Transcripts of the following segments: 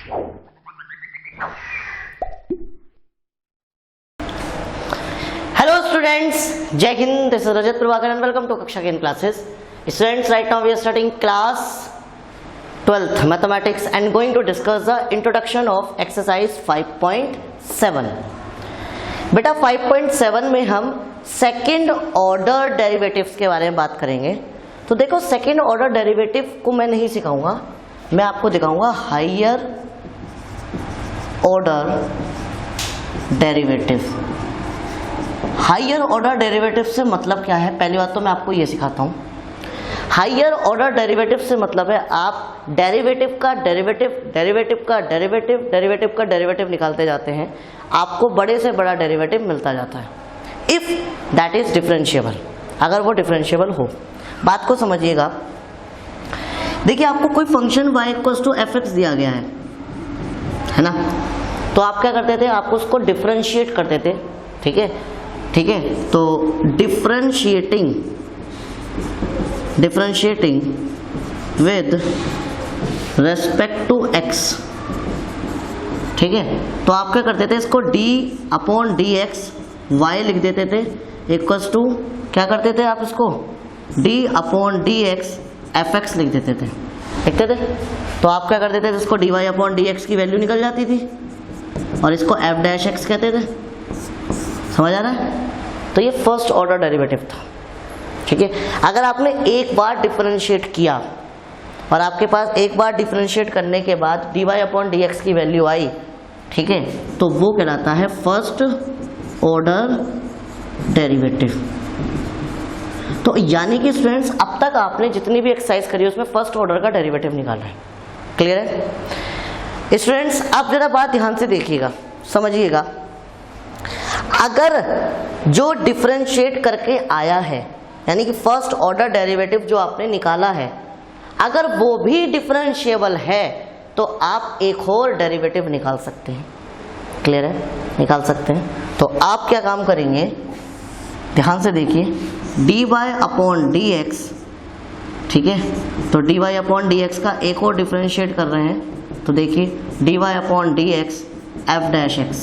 Hello students, Jai Hind, this is Rajat Prabhakar and welcome to Kaksha Gain classes. Students, right now we are starting class 12th mathematics and going to discuss the introduction of exercise 5.7. बेटा 5.7 में हम second order derivatives के बारे में बात करेंगे। तो देखो सेकेंड ऑर्डर डेरिवेटिव को मैं नहीं सिखाऊंगा, मैं आपको दिखाऊंगा higher order derivative. Higher order derivative से मतलब क्या है, पहली बात तो मैं आपको ये सिखाता हूँ। हायर ऑर्डर डेरिवेटिव से मतलब है आप डेरिवेटिव का डेरिवेटिव, डेरिवेटिव का डेरिवेटिव, डेरिवेटिव का डेरिवेटिव निकालते जाते हैं, आपको बड़े से बड़ा डेरिवेटिव मिलता जाता है इफ दैट इज डिफरेंशिएबल, अगर वो डिफरेंशिएबल हो। बात को समझिएगा। देखिए आपको कोई function y equals to f x दिया गया है ना, तो आप क्या करते थे, आपको उसको डिफरेंशिएट करते थे। ठीक है, ठीक है, तो differentiating with respect to x, ठीक है, तो आप क्या करते थे, इसको d upon d x y लिख देते थे इक्वल्स टू, क्या करते थे आप, इसको d upon d x F x लिख देते थे, लिखते थे। तो आप क्या करते थे, इसको d y upon d x की वैल्यू निकल जाती थी और इसको एफ डैश एक्स कहते थे। समझ आ रहा है? तो ये फर्स्ट ऑर्डर डेरिवेटिव था। ठीक है, अगर आपने एक बार डिफरेंशिएट किया और आपके पास एक बार डिफरेंशिएट करने के बाद d y upon d x की वैल्यू आई, ठीक है, तो वो कहलाता है फर्स्ट ऑर्डर डेरिवेटिव। तो यानी कि स्टूडेंट्स अब तक आपने जितनी भी एक्सरसाइज करी है उसमें फर्स्ट ऑर्डर का डेरिवेटिव निकाला है। क्लियर है स्टूडेंट्स? आप जरा बात ध्यान से देखिएगा, समझिएगा। अगर जो डिफरेंशिएट करके आया है, यानी कि फर्स्ट ऑर्डर डेरिवेटिव जो आपने निकाला है, अगर वो भी डिफरेंशिएबल है तो आप एक और डेरिवेटिव निकाल सकते हैं। क्लियर है? निकाल सकते हैं। तो आप क्या काम करेंगे, ध्यान से देखिए, d y upon d x, ठीक है, तो d y upon d x का एक और डिफरेंशिएट कर रहे हैं, तो देखिए d y upon d x f dash x,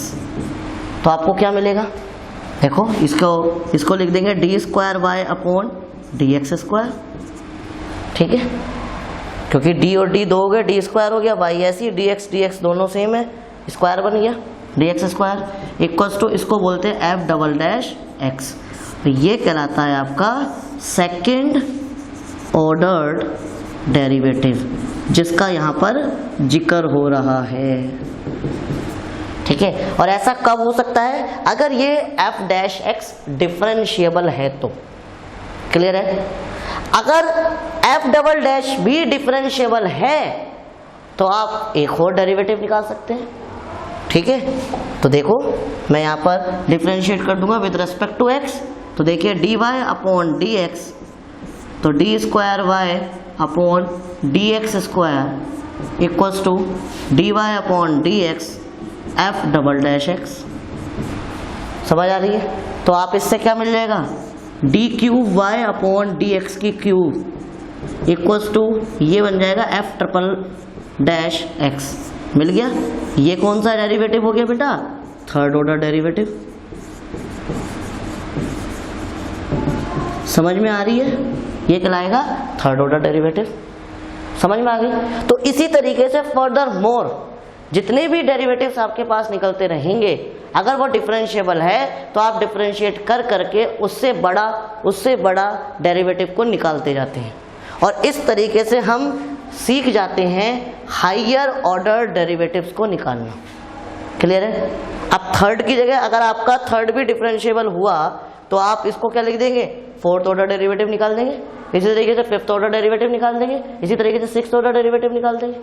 तो आपको क्या मिलेगा, देखो इसको लिख देंगे d square y upon d x square. ठीक है, क्योंकि डी और डी दो हो गए, डी स्क्वायर हो गया, वाई ऐसी, डी एक्स दोनों सेम है, स्क्वायर बन गया, d x square equals to, इसको बोलते हैं एफ डबल डैश एक्स। तो ये कहलाता है आपका सेकेंड ऑर्डर डेरिवेटिव, जिसका यहाँ पर जिक्र हो रहा है। ठीक है, और ऐसा कब हो सकता है, अगर ये एफ डैश एक्स डिफरेंशिएबल है तो। क्लियर है? अगर एफ डबल डैश भी डिफरेंशिएबल है तो आप एक और डेरिवेटिव निकाल सकते हैं। ठीक है, तो देखो मैं यहाँ पर डिफरेंशिएट कर दूंगा विद रेस्पेक्ट टू एक्स, तो देखिए d y upon d x, तो d square y upon d x square equals to d y upon d x f double dash x. समझ आ रही है? तो आप इससे क्या मिल जाएगा, d cube y upon d x की क्यूब इक्वल्स टू, ये बन जाएगा एफ ट्रिपल डैश एक्स। मिल गया। ये कौन सा डेरिवेटिव हो गया बेटा, थर्ड ऑर्डर डेरिवेटिव। समझ में आ रही है? ये कहलाएगा थर्ड ऑर्डर डेरिवेटिव। समझ में आ गई? तो इसी तरीके से फर्दर मोर जितने भी डेरिवेटिव्स आपके पास निकलते रहेंगे, अगर वो डिफरेंशिएबल है तो आप डिफरेंशिएट कर करके उससे बड़ा डेरिवेटिव को निकालते जाते हैं, और इस तरीके से हम सीख जाते हैं हायर ऑर्डर डेरिवेटिव्स को निकालना। क्लियर है? अब थर्ड की जगह अगर आपका थर्ड भी डिफरेंशिएबल हुआ तो आप इसको क्या लिख देंगे, फोर्थ ऑर्डर डेरिवेटिव निकाल देंगे, इसी तरीके से फिफ्थ ऑर्डर डेरिवेटिव निकाल देंगे, इसी तरीके से सिक्स्थ ऑर्डर डेरिवेटिव निकाल देंगे।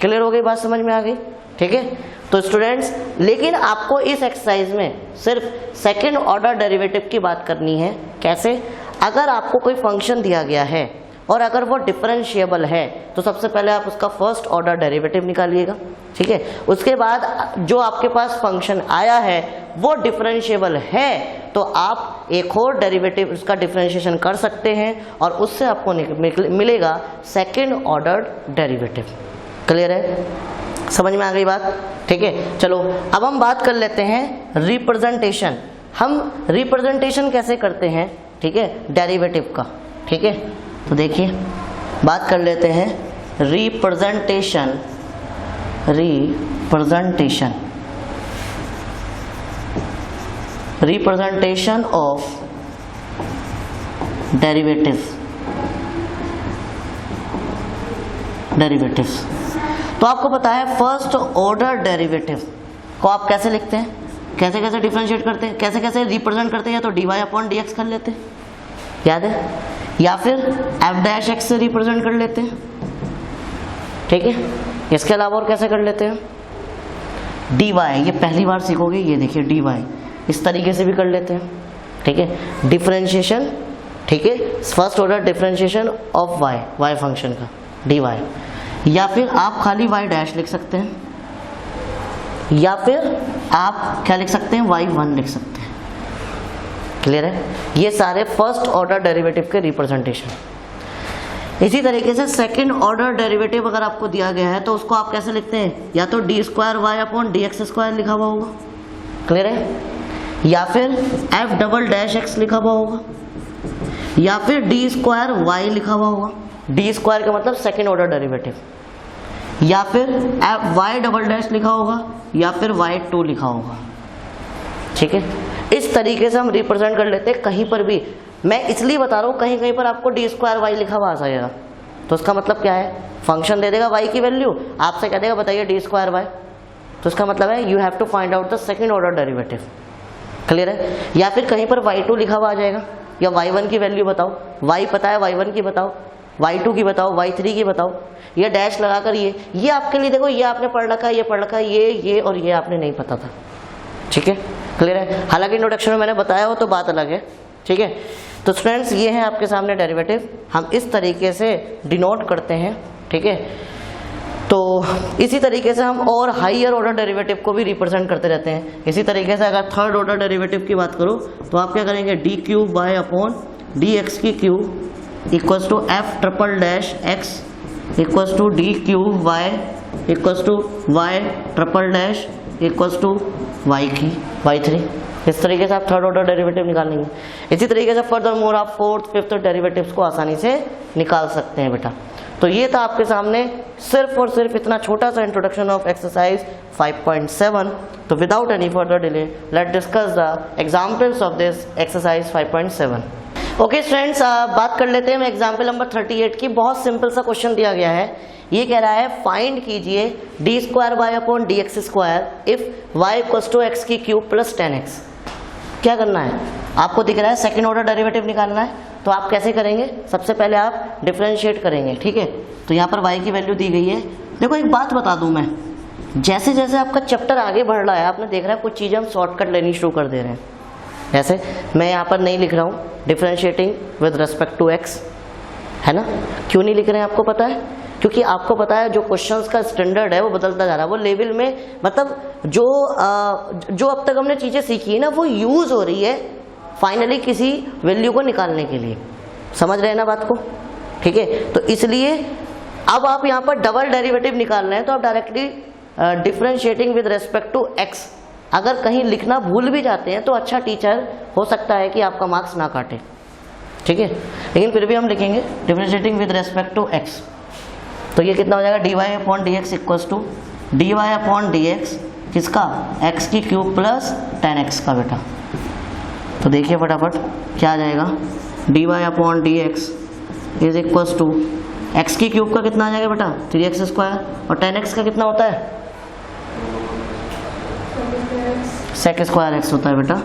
क्लियर हो गई बात? समझ में आ गई? ठीक है, तो स्टूडेंट्स, लेकिन आपको इस एक्सरसाइज में सिर्फ सेकेंड ऑर्डर डेरिवेटिव की बात करनी है। कैसे? अगर आपको कोई फंक्शन दिया गया है और अगर वो डिफरेंशिएबल है तो सबसे पहले आप उसका फर्स्ट ऑर्डर डेरिवेटिव निकालिएगा। ठीक है, उसके बाद जो आपके पास फंक्शन आया है वो डिफरेंशिएबल है तो आप एक और डेरिवेटिव उसका डिफरेंशिएशन कर सकते हैं और उससे आपको मिलेगा सेकेंड ऑर्डर डेरिवेटिव। क्लियर है? समझ में आ गई बात? ठीक है, चलो अब हम बात कर लेते हैं रिप्रेजेंटेशन। हम रिप्रेजेंटेशन कैसे करते हैं, ठीक है, डेरिवेटिव का। ठीक है, तो देखिए बात कर लेते हैं रिप्रेजेंटेशन ऑफ डेरिवेटिव्स। तो आपको पता है फर्स्ट ऑर्डर डेरिवेटिव को आप कैसे लिखते हैं, कैसे कैसे डिफरेंशिएट करते हैं, कैसे कैसे रिप्रेजेंट करते हैं, या तो dy अपॉन dx कर लेते हैं, याद है, या फिर f डैश x से रिप्रेजेंट कर लेते हैं। ठीक है, इसके अलावा और कैसे कर लेते हैं, dy, ये पहली बार सीखोगे, ये देखिए dy इस तरीके से भी कर लेते हैं। ठीक है, डिफरेंशिएशन, ठीक है, first order differentiation of y function का dy, या फिर आप खाली y डैश लिख सकते हैं, या फिर आप क्या लिख सकते हैं, y1 लिख सकते हैं। क्लियर है, ये सारे फर्स्ट ऑर्डर डेरिवेटिव के रिप्रेजेंटेशन। इसी तरीके से सेकंड ऑर्डर डेरिवेटिव अगर आपको दिया गया है तो उसको आप कैसे लिखते हैं, या तो d square y upon d x square लिखा हुआ होगा, क्लियर है, या फिर एफ डबल डैश एक्स लिखा हुआ होगा, या फिर डी स्क्वायर वाई लिखा हुआ होगा। डी स्क्वायर का मतलब सेकंड ऑर्डर डेरिवेटिव, या फिर वाई डबल डैश लिखा होगा, या फिर y2 लिखा होगा। ठीक है, इस तरीके से हम रिप्रेजेंट कर लेते हैं कहीं पर भी। मैं इसलिए बता रहा हूँ, कहीं कहीं पर आपको डी स्क्वायर वाई लिखा हुआ आ जाएगा, तो उसका मतलब क्या है, फंक्शन दे देगा y की वैल्यू, आपसे कह देगा बताइए डी स्क्वायर वाई, तो उसका मतलब है you have to find out the second order derivative. Clear है, या फिर कहीं पर y2 लिखा हुआ आ जाएगा, या y1 की वैल्यू बताओ, y पता है y1 की बताओ, y2 की बताओ, y3 की बताओ, ये डैश लगाकर ये आपके लिए देखो, ये आपने पढ़ रखा है, ये पढ़ रखा है, ये और ये आपने नहीं पता था। ठीक है, क्लियर है, हालांकि इंट्रोडक्शन में मैंने बताया हो तो बात अलग है। ठीक है, तो स्टूडेंट्स ये है आपके सामने डेरिवेटिव, हम इस तरीके से डिनोट करते हैं। ठीक है, तो इसी तरीके से हम और हायर ऑर्डर डेरिवेटिव को भी रिप्रेजेंट करते रहते हैं। इसी तरीके से अगर थर्ड ऑर्डर डेरिवेटिव की बात करो तो आप क्या करेंगे, d cube y upon d x की cube equals to f triple dash x equals to d cube y equals to y triple dash equals to y की y3। इस तरीके से आप थर्ड ऑर्डर डेरिवेटिव निकालेंगे। इसी तरीके से फर्दर मोर आप फोर्थ फिफ्थ डेरिवेटिव्स को आसानी से निकाल सकते हैं बेटा। तो ये था आपके सामने सिर्फ और सिर्फ इतना छोटा सा इंट्रोडक्शन ऑफ एक्सरसाइज 5.7। तो without any further delay let discuss the examples of this exercise 5.7। Okay students, बात कर लेते हैं हम एग्जाम्पल नंबर 38 की। बहुत सिंपल सा क्वेश्चन दिया गया है, ये कह रहा है फाइंड कीजिए d square y upon d x square if y equals to x की क्यूब प्लस 10x। क्या करना है, आपको दिख रहा है सेकंड ऑर्डर डेरिवेटिव निकालना है, तो आप कैसे करेंगे, सबसे पहले आप डिफरेंशिएट करेंगे। ठीक है, तो यहाँ पर y की वैल्यू दी गई है। देखो एक बात बता दूं मैं, जैसे जैसे आपका चैप्टर आगे बढ़ रहा है आपने देख रहा है कुछ चीज़ें हम शॉर्टकट लेनी शुरू कर दे रहे हैं। जैसे मैं यहाँ पर नहीं लिख रहा हूँ differentiating with respect to x, है ना, क्यों नहीं लिख रहे हैं आपको पता है, क्योंकि आपको पता है जो क्वेश्चंस का स्टैंडर्ड है वो बदलता जा रहा है, वो लेवल में मतलब जो अब तक हमने चीज़ें सीखी है ना वो यूज़ हो रही है फाइनली किसी वैल्यू को निकालने के लिए। समझ रहे हैं ना बात को? ठीक है, तो इसलिए अब आप यहाँ पर डबल डेरिवेटिव निकाल रहे हैं तो आप directly differentiating with respect to x अगर कहीं लिखना भूल भी जाते हैं तो अच्छा टीचर हो सकता है कि आपका मार्क्स ना काटे। ठीक है, लेकिन फिर भी हम लिखेंगे differentiating with respect to x. तो ये कितना हो जाएगा, d y upon d x equals to d y upon d x किसका, एक्स की क्यूब प्लस 10x का बेटा। तो देखिए फटाफट क्या आ जाएगा, d y upon d x is equals to x की क्यूब का कितना आ जाएगा बेटा 3x स्क्वायर, और 10x का कितना होता है सेक स्क्वायर एक्स होता है बेटा।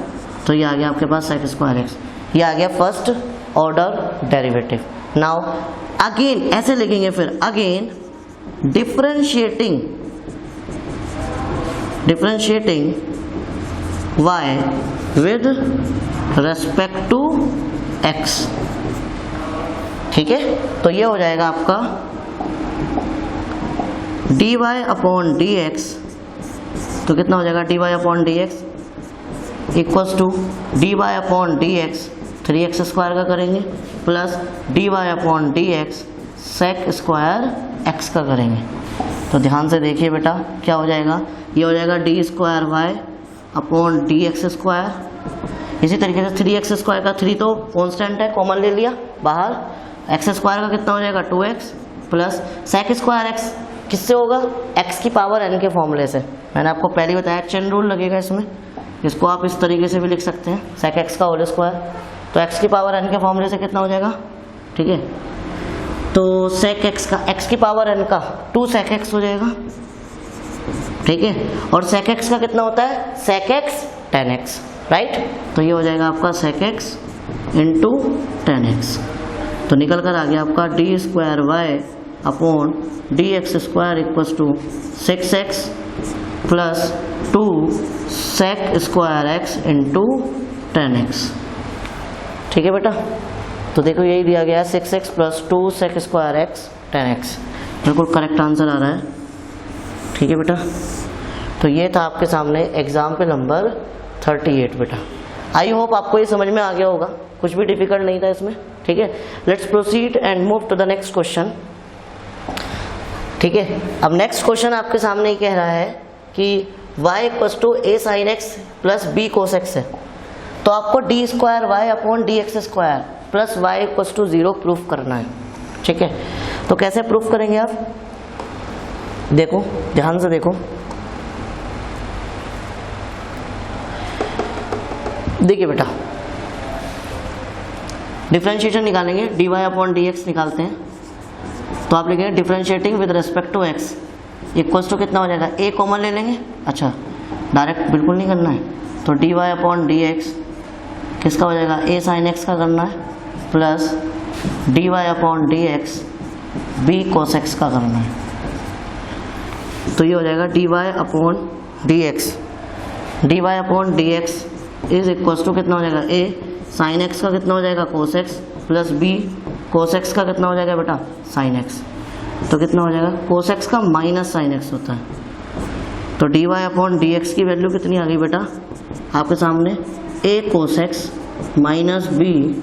तो ये आ गया आपके पास सेक स्क्वायर एक्स, ये आ गया first order derivative. Now again ऐसे लिखेंगे, फिर again differentiating y with respect to x। ठीक है, तो ये हो जाएगा आपका dy अपॉन डी एक्स, तो कितना हो जाएगा dy upon d x equals to dy upon d x 3x square का करेंगे plus dy upon d x sec square x का करेंगे। तो ध्यान से देखिए बेटा क्या हो जाएगा, ये हो जाएगा d square y upon d x square. इसी तरीके से 3x स्क्वायर का 3 तो कांस्टेंट है, कॉमन ले लिया बाहर, एक्स स्क्वायर का कितना हो जाएगा 2x plus sec square x किससे होगा, x की पावर n के फॉर्मूले से। मैंने आपको पहले बताया चेन रूल लगेगा इसमें, इसको आप इस तरीके से भी लिख सकते हैं सेक एक्स का होल स्क्वायर। तो x की पावर n के फॉर्मूले से कितना हो जाएगा, ठीक है। तो सेक एक्स का x की पावर n का 2 सेक एक्स हो जाएगा, ठीक है। और सेक एक्स का कितना होता है, sec x tan x, right. तो ये हो जाएगा आपका sec x into tan x। तो निकल कर आ गया आपका d square y upon d x square equals to 6x plus 2 sec square x into tan x, ठीक है बेटा। तो देखो यही दिया गया है 6x plus 2 sec square x tan x, बिल्कुल करेक्ट आंसर आ रहा है, ठीक है बेटा। तो ये था आपके सामने एग्जाम्पल नंबर 38 बेटा। आई होप आपको ये समझ में आ गया होगा, कुछ भी डिफिकल्ट नहीं था इसमें, ठीक है। Let's proceed and move to the next question, ठीक है। अब नेक्स्ट क्वेश्चन आपके सामने ही कह रहा है कि y equals to a sin x plus b cos x है। तो आपको d square y upon d x square plus y equals to 0 proof करना है, ठीक है। तो कैसे प्रूफ करेंगे आप, देखो ध्यान से देखो, देखिए बेटा डिफरेंशिएशन निकालेंगे, d y upon d x निकालते हैं। तो आप लिखेंगे differentiating with respect to x equals to कितना हो जाएगा, ए कॉमन ले लेंगे, अच्छा डायरेक्ट बिल्कुल नहीं करना है। तो d y upon d x किसका हो जाएगा, ए साइन एक्स का करना है, plus d y upon d x b cos x का करना है। तो ये हो जाएगा d y upon d x, d y upon d x is equals to कितना हो जाएगा, ए साइन एक्स का कितना हो जाएगा cos x plus b cos x का कितना हो जाएगा बेटा साइन एक्स। तो कितना हो जाएगा, कोस एक्स का माइनस साइन एक्स होता है। तो d y upon d x की वैल्यू कितनी आ गई बेटा आपके सामने, a cos x minus b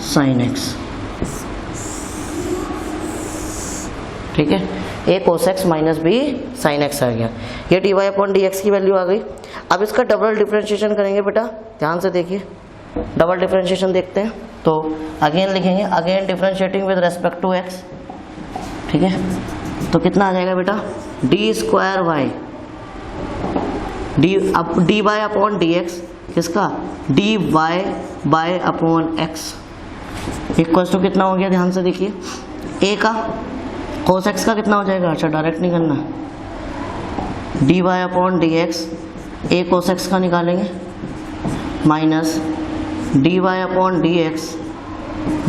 sine x, ठीक है। A cos x minus b sine x आ गया, ये d y upon d x की वैल्यू आ गई। अब इसका डबल डिफरेंशिएशन करेंगे बेटा, ध्यान से देखिए, डबल डिफरेंशिएशन देखते हैं। तो अगेन लिखेंगे, again differentiating with respect to x, ठीक है। तो कितना आ जाएगा बेटा, d square y d y upon d x किसका, d y by upon x equals to कितना हो गया, ध्यान से देखिए, ए का कोस एक्स का कितना हो जाएगा, अच्छा डायरेक्ट नहीं करना, d y upon d x a cos x का निकालेंगे minus d y upon d x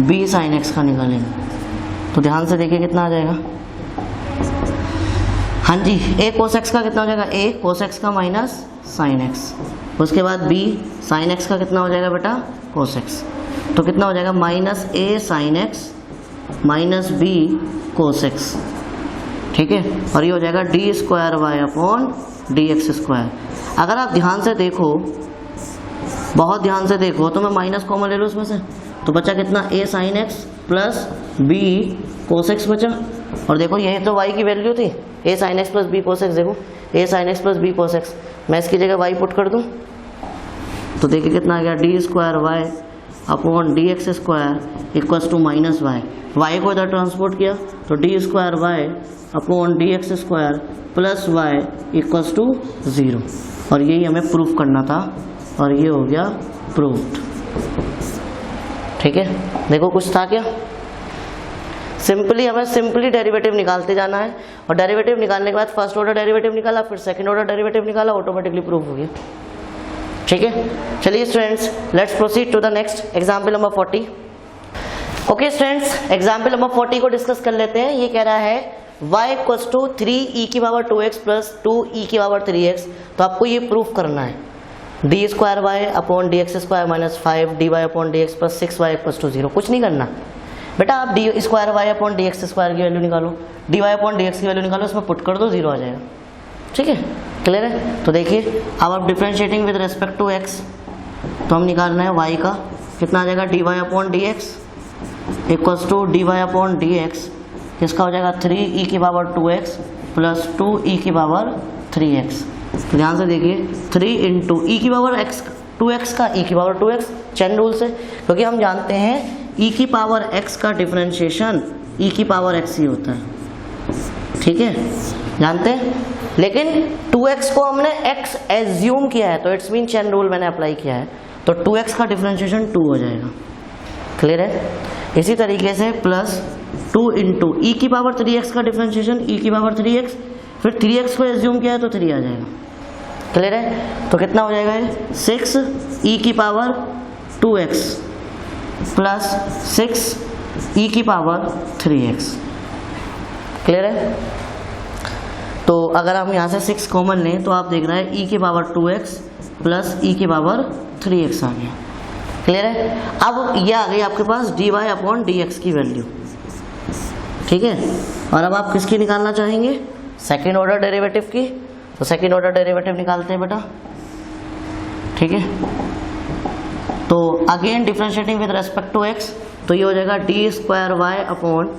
b sine x का निकालेंगे। तो ध्यान से देखिए कितना आ जाएगा, हाँ जी, ए कोस एक्स का कितना हो जाएगा, ए कोस एक्स का माइनस साइन एक्स, उसके बाद बी साइन एक्स का कितना हो जाएगा बेटा कोस एक्स। तो कितना हो जाएगा minus a sine x minus b cos x, ठीक है। और ये हो जाएगा d square y upon d x square. अगर आप ध्यान से देखो, बहुत ध्यान से देखो, तो मैं माइनस कॉमन ले लूँ उसमें से, तो बचा कितना, a sine x plus b cos x बचा। और देखो यही तो वाई की वैल्यू थी, a sine x plus b cos x, देखो a sine x plus b cos x, मैं इसकी जगह वाई पुट कर दूँ तो देखिए कितना आ गया, d square y upon d x square equals to minus y, y को इधर ट्रांसपोर्ट किया तो d square y upon d x square plus y equals to 0। और यही हमें प्रूफ करना था और ये हो गया प्रूफ्ड, ठीक है। देखो कुछ था क्या, सिंपली हमें सिंपली डेरिवेटिव निकालते जाना है, और डेरिवेटिव निकालने के बाद फर्स्ट ऑर्डर डेरिवेटिव निकाला, फिर सेकंड ऑर्डर डेरिवेटिव निकाला, ऑटोमेटिकली प्रूफ हो गया, ठीक है। चलिए students, let's proceed to the next example number 40। Okay students, example number 40 को डिस्कस कर लेते हैं। ये कह रहा है y इक्वल्स टू 3e की पावर 2x प्लस 2e की पावर 3x। तो आपको ये प्रूफ करना है, d square y upon d x square minus 5 d y upon d x plus 6y equals to 0। कुछ नहीं करना बेटा, आप d square y upon d x square की वैल्यू निकालो, d y upon d x की वैल्यू निकालो, उसमें पुट कर दो, 0 आ जाएगा, ठीक है। क्लियर है। तो देखिए अब आप differentiating with respect to x, तो हम निकालना है y का, कितना आ जाएगा, d y upon d x equals to d y upon d x, किसका हो जाएगा 3e की पावर 2x प्लस 2e की पावर 3x। तो ध्यान से देखिए 3 इंटू ई की पावर x 2x का e की पावर 2x, चेन रूल से, क्योंकि हम जानते हैं e की पावर x का डिफरेंशिएशन e की पावर x ही होता है, ठीक है, जानते हैं। लेकिन 2x को हमने x एज्यूम किया है, तो इट्स मीन चेन रूल मैंने अप्लाई किया है, तो 2x का डिफरेंशिएशन 2 हो जाएगा। क्लियर है। इसी तरीके से प्लस 2 इंटू ई की पावर 3x का डिफरेंशिएशन e की पावर 3x, फिर 3x को एज्यूम किया है तो 3 आ जाएगा। क्लियर है। तो कितना हो जाएगा ये 6 e की पावर 2x प्लस 6 e की पावर 3x। क्लियर है। तो अगर हम यहाँ से 6 कॉमन लें तो आप देख रहे हैं e की पावर 2x प्लस e की पावर 3x आ गया। क्लियर है। अब ये आ गई आपके पास dy अपॉन dx की वैल्यू, ठीक है। और अब आप किसकी निकालना चाहेंगे, सेकेंड ऑर्डर डेरिवेटिव की, तो सेकेंड ऑर्डर डेरिवेटिव निकालते हैं बेटा, ठीक है। तो again differentiating with respect to x, तो ये हो जाएगा d square y upon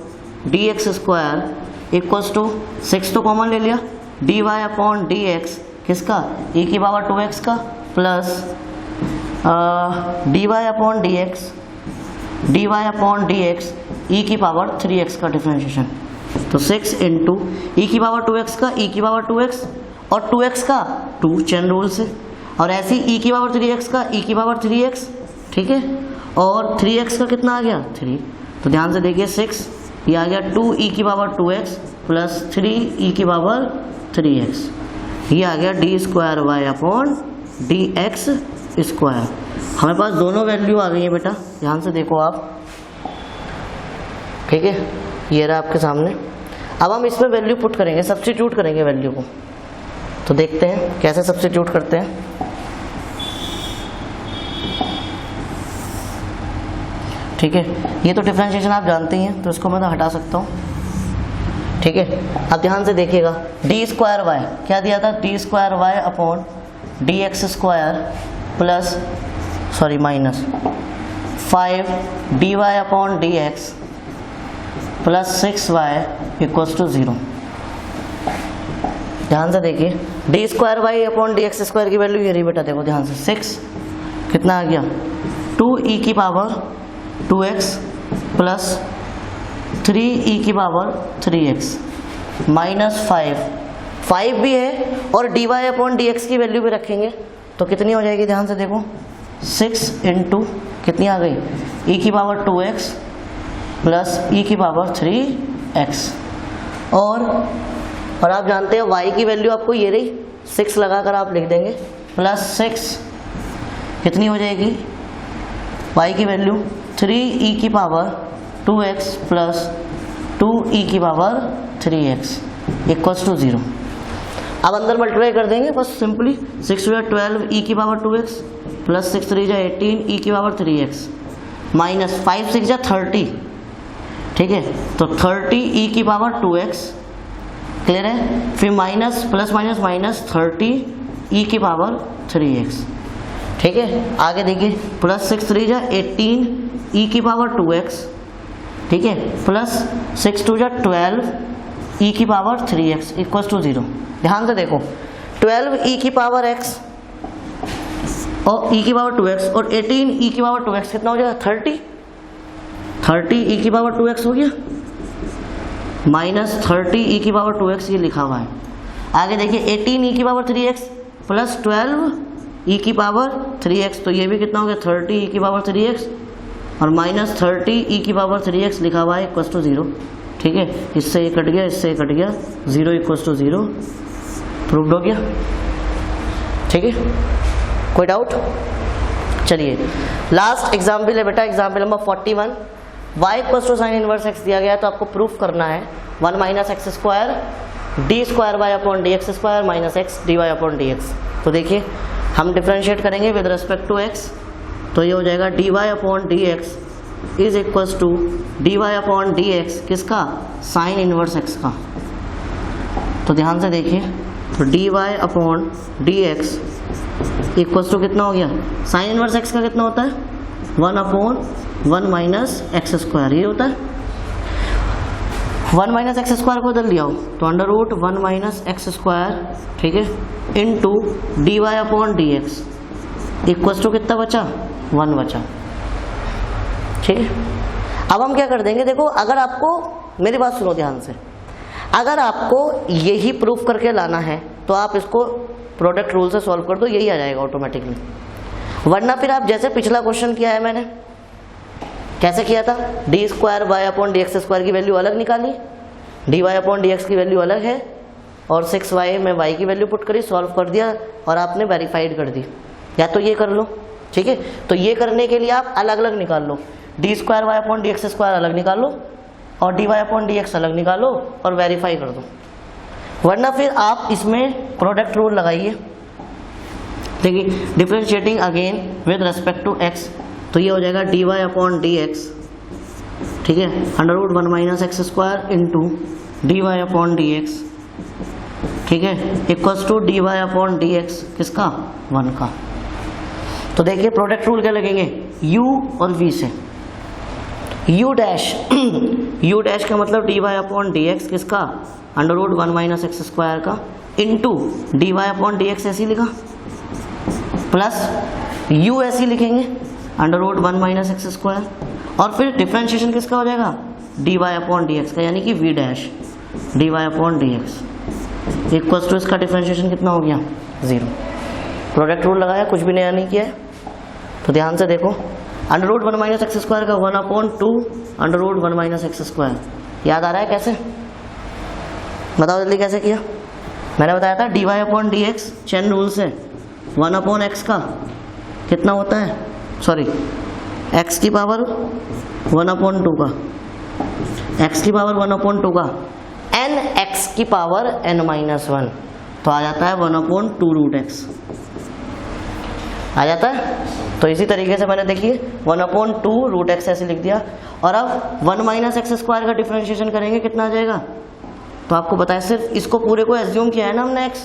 d x square equals to 6 तो कॉमन ले लिया, d y upon d x किसका e की पावर 2x का plus d y upon d x e की पावर 3x का डिफरेंशिएशन। तो 6 इंटू ई की पावर 2x का e की पावर 2x और 2x का 2 चेन रूल से, और ऐसे ही e की पावर 3x का e की पावर 3x, ठीक है। और 3x का कितना आ गया 3, तो ध्यान से देखिए 6 ये आ गया 2e की पावर 2x प्लस 3e की पावर 3x, ये आ गया d square y upon d x square. हमारे पास दोनों वैल्यू आ गई है बेटा, ध्यान से देखो आप, ठीक है। ये रहा आपके सामने। अब हम इसमें वैल्यू पुट करेंगे, सब्स्टिट्यूट करेंगे वैल्यू को, तो देखते हैं कैसे सब्स्टिट्यूट करते हैं। ठीक है, ये तो डिफरेंशिएशन आप जानते ही हैं, तो इसको मैं तो हटा सकता हूँ, ठीक है। अब ध्यान से देखिएगा डी स्क्वायर वाई क्या दिया था, d square y upon d x square plus minus 5 d y upon d x plus 6y equals to 0। ध्यान से देखिए d square y upon d x square की वैल्यू ये रही बेटा, देखो ध्यान से 6 कितना आ गया 2e की पावर 2x प्लस 3e की पावर 3x माइनस 5 भी है, और d y upon d x की वैल्यू भी रखेंगे तो कितनी हो जाएगी, ध्यान से देखो 6 इंटू कितनी आ गई e की पावर 2x प्लस e की पावर 3x, और आप जानते हैं y की वैल्यू आपको ये रही 6 लगाकर आप लिख देंगे प्लस 6 कितनी हो जाएगी y की वैल्यू 3e की पावर 2x प्लस 2e की पावर 3x इक्वल्स टू 0। अब अंदर मल्टीप्लाई कर देंगे बस सिंपली, 6 12 e की पावर 2x प्लस 6 3 18 e की पावर 3x माइनस 5 6 30, ठीक है। तो 30 e की पावर 2x, क्लियर है। फिर minus plus minus minus 30 e की पावर 3x, ठीक है। आगे देखिए प्लस 6 3 18 e की पावर 2x, ठीक है, प्लस 6 2 12 e की पावर 3x इक्वल्स टू 0। ध्यान से देखो 12 e की पावर x और e की पावर 2x और 18 e की पावर 2x कितना हो जाएगा 30 e की पावर 2x हो गया माइनस 30 e की पावर 2x ये लिखा हुआ है। आगे देखिए 18 e की पावर 3x प्लस 12 e की पावर 3x, तो ये भी कितना हो गया 30 e की पावर 3x और माइनस 30 e की पावर 3x लिखा हुआ है इक्वल्स टू 0, ठीक है। इससे ये कट गया, इससे ये कट गया, 0 इक्वल्स टू 0 प्रूव्ड हो गया, ठीक है। कोई डाउट? चलिए लास्ट एग्जाम्पल है बेटा, example number 41। y equals to sine inverse x दिया गया है, तो आपको प्रूफ करना है 1 minus x square d square y upon d x square minus x d y upon d x. तो देखिए हम डिफ्रेंशिएट करेंगे विद रिस्पेक्ट टू x, तो ये हो जाएगा d y upon d x is equals to d y upon d x किसका, sine inverse x का। तो ध्यान से देखिए, तो d y upon d x equals to कितना हो गया, साइन इनवर्स x का कितना होता है 1 अपॉन 1 माइनस एक्स स्क्वायर, ये होता है। 1 माइनस एक्स स्क्वायर को उधर ले आओ तो under root 1 minus x square, ठीक है, into d y upon d x equals to कितना बचा, 1 बचा, ठीक है। अब हम क्या कर देंगे, देखो अगर आपको, मेरी बात सुनो ध्यान से, अगर आपको यही प्रूफ करके लाना है तो आप इसको प्रोडक्ट रूल से सॉल्व कर दो, यही आ जाएगा ऑटोमेटिकली। वरना फिर आप जैसे पिछला क्वेश्चन किया है मैंने, कैसे किया था, d square y upon d x square की वैल्यू अलग निकाली, d y upon d x की वैल्यू अलग है, और 6y में y की वैल्यू पुट करी, सॉल्व कर दिया और आपने वेरीफाइड कर दी। या तो ये कर लो, ठीक है। तो ये करने के लिए आप अलग अलग निकाल लो, d square y upon d x square अलग निकालो और d y upon d x अलग निकालो और वेरीफाई कर दो। वरना फिर आप इसमें प्रोडक्ट रूल लगाइए, देखिए differentiating again with respect to x, तो ये हो जाएगा d y upon d x, ठीक है, under root 1 minus x square into d y upon d x, ठीक है, equals to d y upon d x किसका, 1 का। तो देखिए प्रोडक्ट रूल क्या लगेंगे, u और v से, u डैश u डैश का मतलब d y upon d x किसका, under root 1 minus x square का, into d y upon d x ऐसे ही लिखा, प्लस u ऐसे ही लिखेंगे under root 1 minus x square, और फिर डिफ्रेंशिएशन किसका हो जाएगा, d y upon d x का, यानी कि v dash d y upon d x equals to इसका डिफ्रेंशिएशन कितना हो गया, 0। प्रोडक्ट रूल लगाया, कुछ भी नया नहीं किया है। तो ध्यान से देखो, under root 1 minus x square का 1 upon 2 under root 1 minus x square, याद आ रहा है कैसे, बताओ जल्दी कैसे किया। मैंने बताया था d y upon d x chain rule से 1 अपॉन एक्स का कितना होता है, सॉरी एक्स की पावर 1 अपॉन 2 का, एक्स की पावर 1 अपॉन 2 का एन एक्स की पावर n माइनस 1, तो आ जाता है 1 अपॉन 2 रूट एक्स, आ जाता है। तो इसी तरीके से मैंने देखिए 1 अपॉन 2 रूट एक्स ऐसे लिख दिया, और अब 1 माइनस एक्स स्क्वायर का डिफरेंशिएशन करेंगे कितना आ जाएगा, तो आपको बताया सिर्फ इसको पूरे को एज्यूम किया है ना हमने x,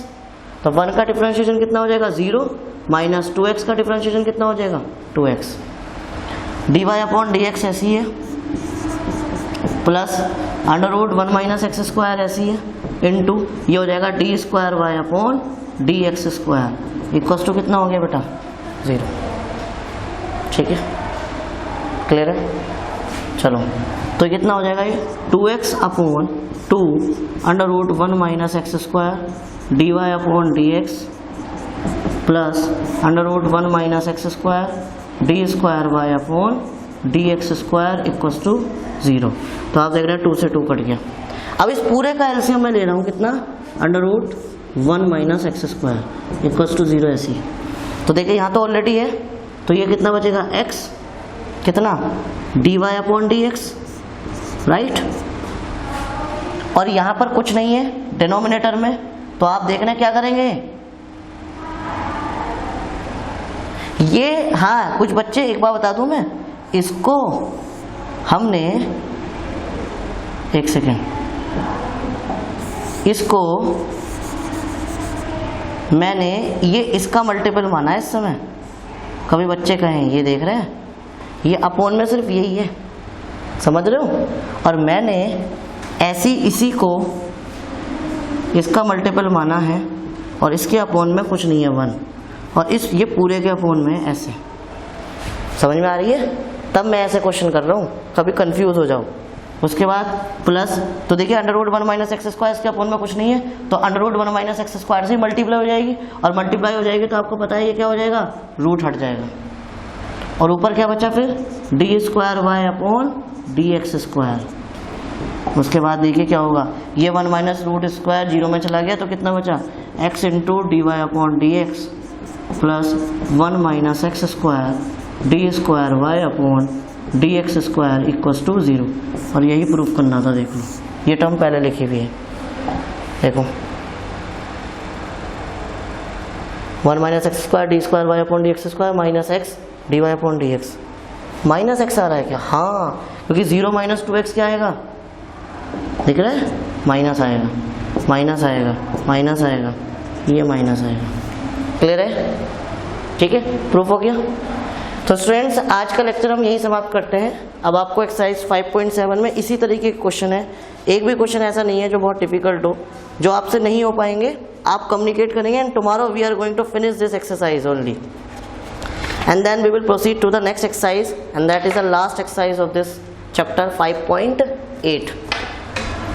तो 1 का डिफरेंशिएशन कितना हो जाएगा 0, माइनस 2x का डिफरेंशिएशन कितना हो जाएगा 2x, d y upon d x ऐसी है, plus under root 1 minus x square ऐसी है, इंटू ये हो जाएगा d square y upon d x square equals to कितना हो गया बेटा 0, ठीक है, क्लियर है। चलो तो कितना हो जाएगा ये 2x upon 2 under root 1 minus x square d y upon d x plus under root 1 minus x square d square y upon d x square equals to 0। तो आप देख रहे हैं 2 से 2 कट गया। अब इस पूरे का एलसीएम मैं ले रहा हूँ कितना, under root 1 minus x square equals to 0 ऐसी। तो देखिए यहाँ तो ऑलरेडी है, तो ये कितना बचेगा x कितना d y upon d x, right, और यहाँ पर कुछ नहीं है डिनोमिनेटर में, तो आप देख रहे हैं क्या करेंगे ये, हाँ कुछ बच्चे एक बार बता दूं मैं, इसको हमने, एक सेकेंड, इसको मैंने ये इसका मल्टीपल माना है इस समय। कभी बच्चे कहें ये देख रहे हैं, ये अपोन में सिर्फ यही है, समझ रहे हो, और मैंने ऐसी इसी को इसका मल्टीपल माना है, और इसके अपोन में कुछ नहीं है 1, और इस ये पूरे के अपोन में ऐसे, समझ में आ रही है, तब मैं ऐसे क्वेश्चन कर रहा हूँ, कभी कंफ्यूज हो जाओ। उसके बाद प्लस, तो देखिए under root 1 minus x square, इसके अपोन में कुछ नहीं है, तो under root 1 minus x square से मल्टीप्लाई हो जाएगी, और मल्टीप्लाई हो जाएगी तो आपको पता है ये क्या हो जाएगा, रूट हट जाएगा, और ऊपर क्या बचा फिर d square y upon d x square. उसके बाद देखिए क्या होगा, ये 1 माइनस रूट स्क्वायर 0 में चला गया, तो कितना बचा x into d y upon d x plus 1 minus x square d square y upon d x square equals to 0। और यही प्रूफ करना था, देख लो ये टर्म पहले लिखी हुई है, देखो 1 minus x square d square y upon d x square minus x d y upon d x, minus x आ रहा है क्या, हाँ क्योंकि 0 माइनस 2x क्या आएगा, दिख रहा है, माइनस आएगा, माइनस आएगा, माइनस आएगा, ये माइनस आएगा, क्लियर है, ठीक है, प्रूफ हो गया। तो स्टूडेंट्स आज का लेक्चर हम यही समाप्त करते हैं। अब आपको एक्सरसाइज 5.7 में इसी तरीके के क्वेश्चन है, एक भी क्वेश्चन ऐसा नहीं है जो बहुत डिफिकल्ट हो, जो आपसे नहीं हो पाएंगे आप कम्युनिकेट करेंगे, and tomorrow we are going to finish this exercise only, and then we will proceed to the next exercise, and that is the last exercise of this chapter 5.8.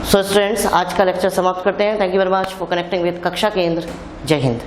So students आज का lecture समाप्त करते हैं। Thank you very much for connecting with कक्षा केंद्र। जय हिंद।